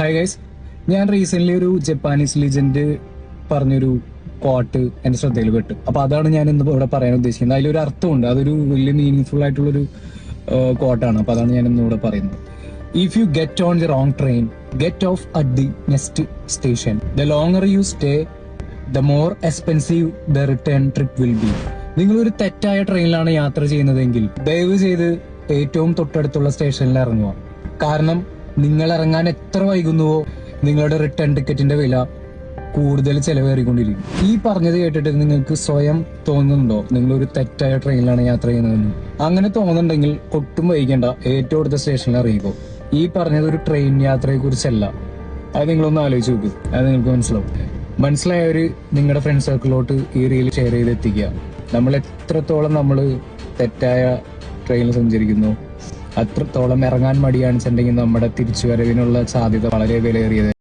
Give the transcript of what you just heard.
Hi guys, ഞാൻ recent ഒരു Japanese ലിജൻഡ് പറഞ്ഞൊരു കോട്ട് എന്റെ ശ്രദ്ധയിൽ പെട്ടു. അപ്പൊ അതാണ് ഞാൻ ഇന്ന് ഇവിടെ പറയാൻ ഉദ്ദേശിക്കുന്നത്. അതിലൊരു അർത്ഥമുണ്ട്, അതൊരു വലിയ മീനിങ് ആയിട്ടുള്ളൊരു കോട്ടാണ്. അപ്പൊ അതാണ് ഞാൻ ഇന്ന് ഇവിടെ പറയുന്നത്. If you get on the wrong train, get of at the next station. The longer you stay, the more expensive the return trip will be. നിങ്ങൾ ഒരു തെറ്റായ ട്രെയിനിലാണ് യാത്ര ചെയ്യുന്നതെങ്കിൽ ദയവ് ചെയ്ത് ഏറ്റവും തൊട്ടടുത്തുള്ള സ്റ്റേഷനിൽ ഇറങ്ങുക. കാരണം നിങ്ങൾ ഇറങ്ങാൻ എത്ര വൈകുന്നുവോ നിങ്ങളുടെ റിട്ടേൺ ടിക്കറ്റിന്റെ വില കൂടുതൽ ചെലവേറിക്കൊണ്ടിരിക്കും. ഈ പറഞ്ഞത് കേട്ടിട്ട് നിങ്ങൾക്ക് സ്വയം തോന്നുന്നുണ്ടോ നിങ്ങൾ ഒരു തെറ്റായ ട്രെയിനിലാണ് യാത്ര ചെയ്യുന്നതെന്ന്? അങ്ങനെ തോന്നുന്നുണ്ടെങ്കിൽ ഒട്ടും വൈകേണ്ട, ഏറ്റവും അടുത്ത സ്റ്റേഷനിൽ അറിയിക്കോ. ഈ പറഞ്ഞത് ഒരു ട്രെയിൻ യാത്രയെ കുറിച്ചല്ല. അത് നിങ്ങളൊന്ന് ആലോചിച്ച് നോക്ക്, അത് നിങ്ങൾക്ക് മനസ്സിലാവും. മനസ്സിലായവര് നിങ്ങളുടെ ഫ്രണ്ട് സർക്കിളിലോട്ട് ഈ റീൽ ഷെയർ ചെയ്ത് എത്തിക്കുക. നമ്മൾ എത്രത്തോളം നമ്മൾ തെറ്റായ ട്രെയിനിൽ സഞ്ചരിക്കുന്നു, അത്രത്തോളം ഇറങ്ങാൻ മടി കാണിച്ചിട്ടുണ്ടെങ്കിൽ നമ്മുടെ തിരിച്ചുവരവിനുള്ള സാധ്യത വളരെ വിലയേറിയത്.